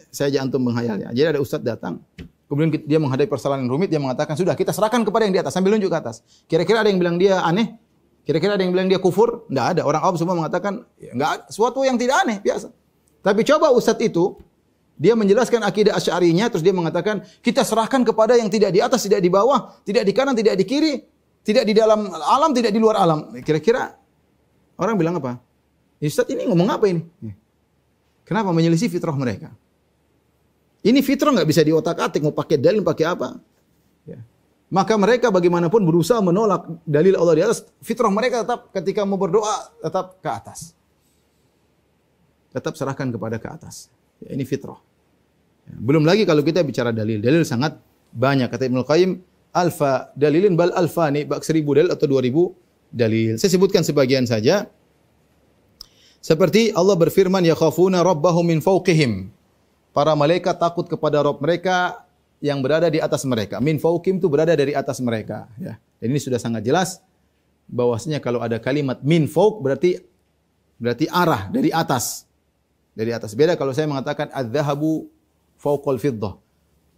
saya aja antum menghayal ya. Jadi ada ustaz datang, kemudian dia menghadapi persoalan rumit, dia mengatakan, sudah kita serahkan kepada yang di atas, sambil nunjuk ke atas. Kira-kira ada yang bilang dia aneh? Kira-kira ada yang bilang dia kufur? Tidak ada. Orang awam semua mengatakan, ya, enggak ada. Sesuatu yang tidak aneh, biasa. Tapi coba ustadz itu, dia menjelaskan akidah Asy'ariynya, terus dia mengatakan, kita serahkan kepada yang tidak di atas, tidak di bawah, tidak di kanan, tidak di kiri, tidak di dalam alam, tidak di luar alam. Kira-kira orang bilang apa? Ustadz ini ngomong apa ini? Kenapa menyelisih fitrah mereka? Ini fitrah nggak bisa diotak-atik, mau pakai dalil, pakai apa? Ya. Maka mereka bagaimanapun berusaha menolak dalil Allah di atas, fitrah mereka tetap ketika mau berdoa, tetap ke atas. Tetap serahkan kepada ke atas. Ya, ini fitrah. Ya, belum lagi kalau kita bicara dalil. Dalil sangat banyak. Kata Ibnu Qayyim, alfa dalilin bal alfani, bak 1000 dalil atau 2000 dalil. Saya sebutkan sebagian saja. Seperti Allah berfirman, yakhafuna rabbahum min fawqihim. Para malaikat takut kepada Rabb mereka yang berada di atas mereka. Min fawqihim itu berada dari atas mereka. Ya. Dan ini sudah sangat jelas bahwasanya kalau ada kalimat min fawq berarti arah dari atas. Dari atas. Beda kalau saya mengatakan adz-dzahabu fawqal fiddah.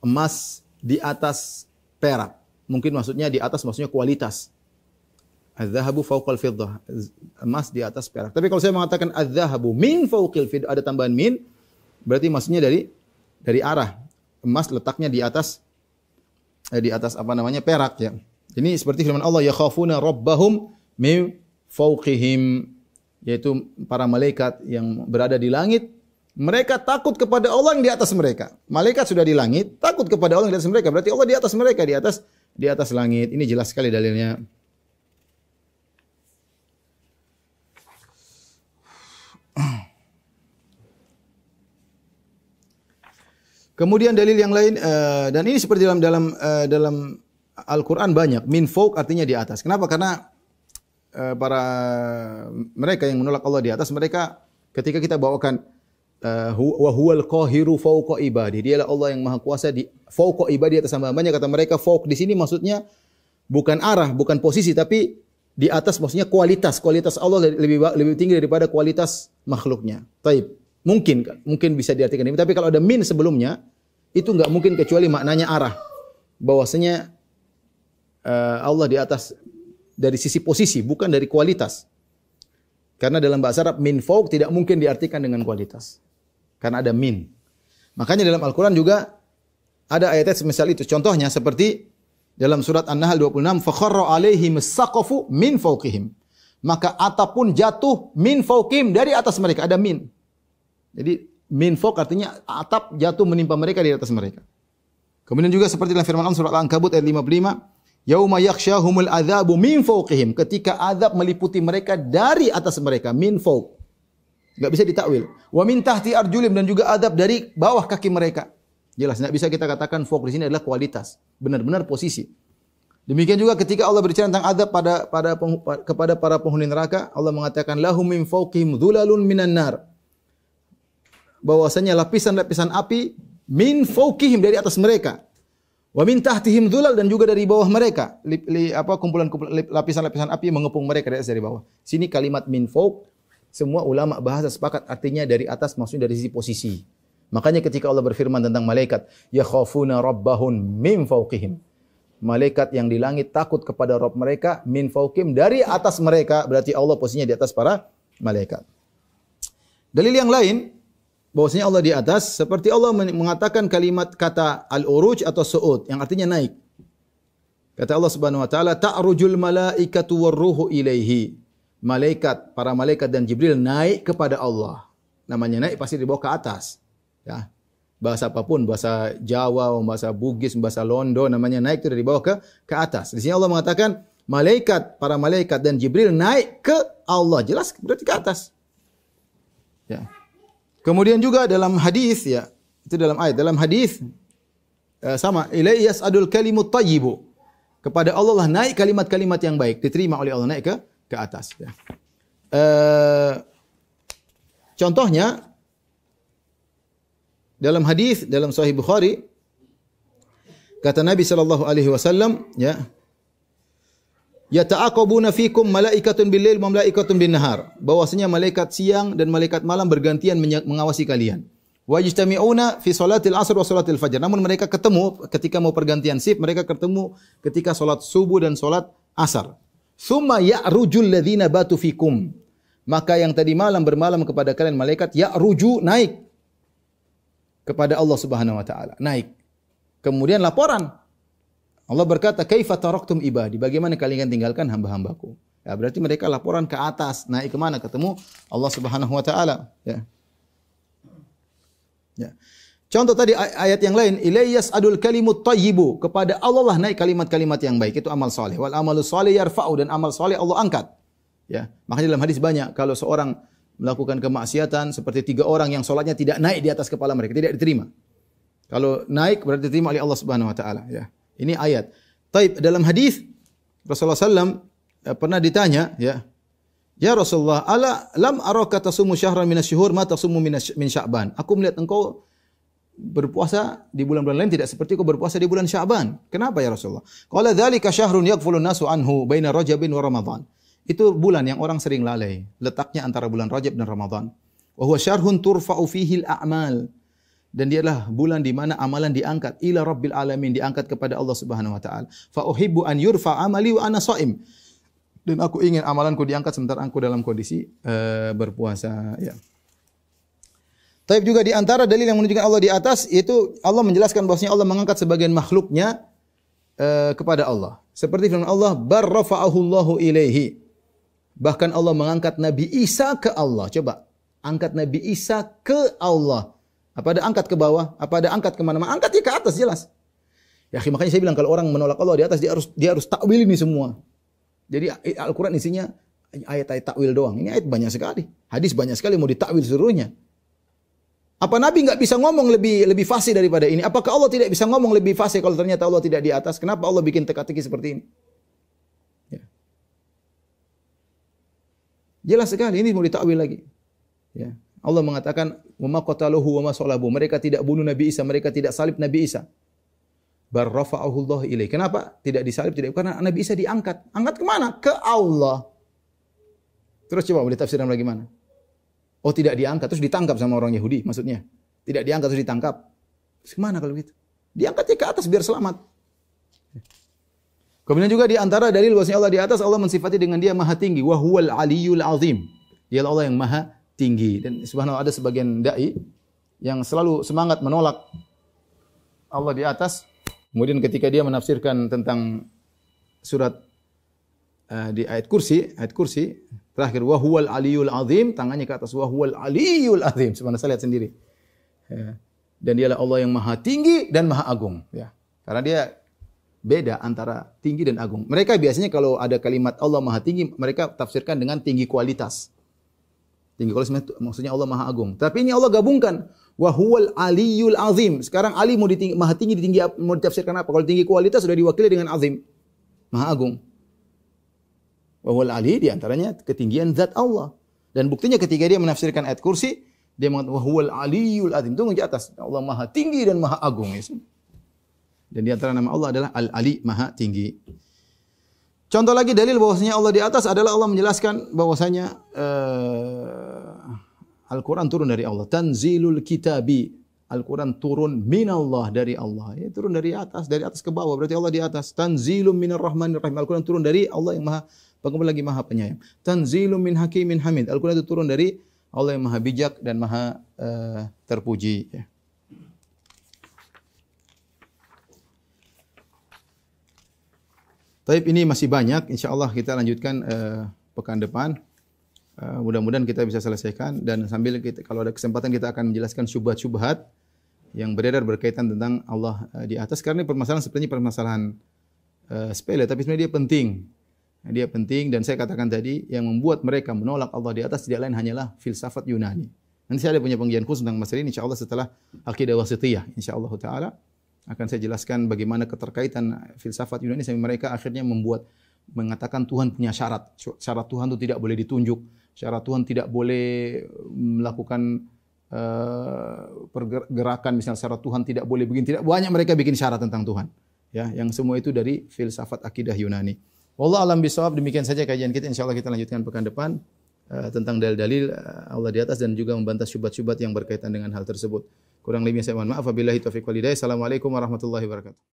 Emas di atas perak. Mungkin maksudnya di atas maksudnya kualitas. Adz-dzahabu fawqal fiddah. Emas di atas perak. Tapi kalau saya mengatakan adz-dzahabu min fawqil fiddah, ada tambahan min, berarti maksudnya dari arah. Emas letaknya di atas perak ya. Ini seperti firman Allah, yakhafuna rabbahum min fawqihim, yaitu para malaikat yang berada di langit, mereka takut kepada Allah yang di atas mereka. Malaikat sudah di langit, takut kepada Allah yang di atas mereka, berarti Allah di atas mereka, di atas langit. Ini jelas sekali dalilnya. Kemudian dalil yang lain, dan ini seperti dalam Al-Quran banyak, min fawq artinya di atas. Kenapa? Karena para mereka yang menolak Allah di atas, mereka ketika kita bawakan wa huwal qahiru fawqa ibadi, dialah Allah yang maha kuasa di fawqa ibadi, atas hamba-hambanya. Kata mereka fawq di sini maksudnya bukan arah, bukan posisi, tapi di atas maksudnya kualitas Allah lebih tinggi daripada kualitas makhluknya. Taib. Mungkin bisa diartikan ini, tapi kalau ada min sebelumnya itu enggak mungkin kecuali maknanya arah. Bahwasanya Allah di atas dari sisi posisi, bukan dari kualitas. Karena dalam bahasa Arab, min fawq tidak mungkin diartikan dengan kualitas. Karena ada min. Makanya dalam Al-Quran juga ada ayat-ayat semisal itu. Contohnya seperti Dalam surat An-Nahl 26, fakharra alaihim as-saqafu min fawqihim. Maka atap pun jatuh min fawqihim, dari atas mereka. Ada min. Jadi min fawq artinya atap jatuh menimpa mereka, di atas mereka. Kemudian juga seperti dalam firman Allah surat Al-Ankabut ayat 55, yauma yakhshahumul adzabu min fawqihim, ketika azab meliputi mereka dari atas mereka, min fawq. Enggak bisa ditakwil. Wa min tahti arjulim, dan juga azab dari bawah kaki mereka. Jelas enggak bisa kita katakan fawq di sini adalah kualitas, benar-benar posisi. Demikian juga ketika Allah berbicara tentang azab kepada para penghuni neraka, Allah mengatakan lahum min fawqihim dhulalun minan nar. Bahwasanya lapisan-lapisan api min fawqihim, dari atas mereka. Wa min tahtihim dhulal, dan juga dari bawah mereka. Kumpulan lapisan-lapisan api mengepung mereka dari bawah. Sini kalimat min fawq, semua ulama bahasa sepakat artinya dari atas, maksudnya dari sisi posisi. Makanya ketika Allah berfirman tentang malaikat, yakhafuna rabbahum min fawqihim. Malaikat yang di langit takut kepada Rabb mereka, min fawqihim, dari atas mereka, berarti Allah posisinya di atas para malaikat. Dalil yang lain bahwasanya Allah di atas, seperti Allah mengatakan kalimat kata al-uruj atau su'ud yang artinya naik. Kata Allah Subhanahu wa taala, ta'rujul malaikatu war-ruhu ilaihi. Malaikat, para malaikat dan Jibril naik kepada Allah. Namanya naik pasti dibawa ke atas. Ya. Bahasa apapun, bahasa Jawa, bahasa Bugis, bahasa Londo, namanya naik itu dibawa ke atas. Di sini Allah mengatakan malaikat, para malaikat dan Jibril naik ke Allah. Jelas berarti ke atas. Ya. Kemudian juga dalam hadis, ya, itu dalam ayat, dalam hadis sama, ilaihi yas'adul kalimut thayyibu. Kepada Allah lah naik kalimat-kalimat yang baik, diterima oleh Allah, naik ke atas. Ya. Contohnya dalam hadis dalam Sahih Bukhari, kata Nabi sallallahu alaihi wasallam, ya, yata'aqabuna fikum malaikatun bil-lail wa malaikatun bin-nahar. Bahwasanya malaikat siang dan malaikat malam bergantian mengawasi kalian. Wa yajtami'una fi salatil asr wa salatil fajr. Namun mereka ketemu ketika mau pergantian shift, mereka ketemu ketika salat subuh dan salat asar. Tsumma ya'rujul ladzina batu fikum. Maka yang tadi malam bermalam kepada kalian malaikat ya'ruju, naik kepada Allah Subhanahu wa taala, naik. Kemudian laporan. Allah berkata, "Kaifa taraktum ibadi?" Bagaimana kalian tinggalkan hamba-hambaku? Ya, berarti mereka laporan ke atas, naik ke mana? Ketemu Allah Subhanahu wa taala, ya. Ya. Contoh tadi ayat yang lain, ilayyas adul kalimut thayyibu, kepada Allah lah naik kalimat-kalimat yang baik, itu amal saleh. Wal amalu saleh yarfa'u, dan amal saleh Allah angkat. Ya. Makanya dalam hadis banyak kalau seorang melakukan kemaksiatan seperti 3 orang yang salatnya tidak naik di atas kepala mereka, tidak diterima. Kalau naik berarti diterima oleh Allah Subhanahu wa taala, ya. Ini ayat. Taib, dalam hadis Rasulullah sallam pernah ditanya, ya. Ya Rasulullah, ala lam araka tasumu syahran minasyuhur ma tasumu min Sya'ban. Aku melihat engkau berpuasa di bulan-bulan lain tidak seperti kau berpuasa di bulan Sya'ban. Kenapa ya Rasulullah? Qala dzalika syahrun yaghfulun nasu anhu baina Rajabin wa Ramadan. Itu bulan yang orang sering lalai, letaknya antara bulan Rajab dan Ramadan. Wa huwa syahrun turfa'u fihi al-a'mal. Dan dia adalah bulan di mana amalan diangkat ila Rabbil alamin, diangkat kepada Allah Subhanahu wa taala. Fa uhibbu an yurfa amali wa ana shaim. Dan aku ingin amalanku diangkat sementara aku dalam kondisi berpuasa, ya. Taib, juga di antara dalil yang menunjukkan Allah di atas, itu Allah menjelaskan bahwasanya Allah mengangkat sebagian makhluknya kepada Allah. Seperti firman Allah, barrafa'ahu Allahu ilaihi. Bahkan Allah mengangkat Nabi Isa ke Allah. Coba, angkat Nabi Isa ke Allah. Apa ada angkat ke bawah? Apa ada angkat kemana-mana? Angkat dia ke atas, jelas. Ya, makanya saya bilang kalau orang menolak Allah di atas, dia harus takwil ini semua. Jadi Al-Quran isinya ayat-ayat takwil doang. Ini ayat banyak sekali. Hadis banyak sekali mau ditakwil seluruhnya. Apa Nabi enggak bisa ngomong lebih fasih daripada ini? Apakah Allah tidak bisa ngomong lebih fasih kalau ternyata Allah tidak di atas? Kenapa Allah bikin teka-teki seperti ini? Ya. Jelas sekali, ini mau ditakwil lagi. Ya. Allah mengatakan, "Wa ma qataluhu wa ma salabu." Mereka tidak bunuh Nabi Isa, mereka tidak salib Nabi Isa. Bar rafa'ahu Allah ilaih. Kenapa tidak disalib? Tidak, karena Nabi Isa diangkat. Angkat ke mana? Ke Allah. Terus coba boleh tafsiran bagaimana? Oh, tidak diangkat terus ditangkap sama orang Yahudi maksudnya. Tidak diangkat terus ditangkap. Terus kemana kalau gitu? Diangkatnya ke atas biar selamat. Kemudian juga di antara dalil bahwasanya Allah di atas, Allah mensifati dengan Dia Maha Tinggi, wa huwal aliyyul azim. Dialah Allah yang Maha Tinggi. Dan subhanallah ada sebagian dai yang selalu semangat menolak Allah di atas Kemudian ketika dia menafsirkan tentang surat di ayat kursi terakhir wa huwal aliyul azim, tangannya ke atas, wa huwal aliyul azim. Sebenarnya saya lihat sendiri. Ya. Dan dialah Allah yang maha tinggi dan maha agung. Ya. Karena dia beda antara tinggi dan agung. Mereka biasanya kalau ada kalimat Allah maha tinggi, mereka tafsirkan dengan tinggi kualitas. Tinggi kualitas maksudnya Allah maha agung. Tapi ini Allah gabungkan. Wa huwal aliyul azim. Sekarang Ali maha tinggi, mau ditafsirkan apa? Kalau tinggi kualitas sudah diwakili dengan azim. Maha agung. Wa huwal ali diantaranya ketinggian zat Allah. Dan buktinya ketika dia menafsirkan ayat kursi, dia mengatakan wa huwal aliyul azim. Itu di atas. Allah maha tinggi dan maha agung. Dan di antara nama Allah adalah Al-Ali, maha tinggi. Contoh lagi dalil bahwasanya Allah di atas adalah Allah menjelaskan bahwasanya Al-Quran turun dari Allah. Tanzilul kitabi. Al-Quran turun minallah, dari Allah. Ya, turun dari atas ke bawah. Berarti Allah di atas. Tanzilum minar rahmanir rahim. Al-Quran turun dari Allah yang maha pengampun lagi maha penyayang. Tanzilum min hakimin hamid. Al-Quran itu turun dari Allah yang maha bijak dan maha terpuji. Ya. Tapi ini masih banyak. InsyaAllah kita lanjutkan pekan depan. Mudah-mudahan kita bisa selesaikan. Dan sambil kalau ada kesempatan kita akan menjelaskan syubhat-syubhat yang beredar berkaitan tentang Allah di atas. Karena ini permasalahan sebenarnya permasalahan sepele. Tapi sebenarnya dia penting. Dia penting dan saya katakan tadi yang membuat mereka menolak Allah di atas tidak lain hanyalah filsafat Yunani. Nanti saya ada punya pengajian khusus tentang masalah ini insyaallah setelah akidah wasithiyah insyaallah taala akan saya jelaskan bagaimana keterkaitan filsafat Yunani sampai mereka akhirnya mengatakan Tuhan punya syarat. Syarat Tuhan itu tidak boleh ditunjuk. Syarat Tuhan tidak boleh melakukan pergerakan, misalnya syarat Tuhan tidak boleh begini. Tidak banyak mereka bikin syarat tentang Tuhan. Ya, yang semua itu dari filsafat akidah Yunani. Wallahu a'lam bishawab. Demikian saja kajian kita. Insyaallah kita lanjutkan pekan depan tentang dalil-dalil Allah di atas dan juga membantah syubhat-syubhat yang berkaitan dengan hal tersebut. Kurang lebihnya saya mohon maaf. Wabillahi taufiq wal hidayah. Assalamualaikum warahmatullahi wabarakatuh.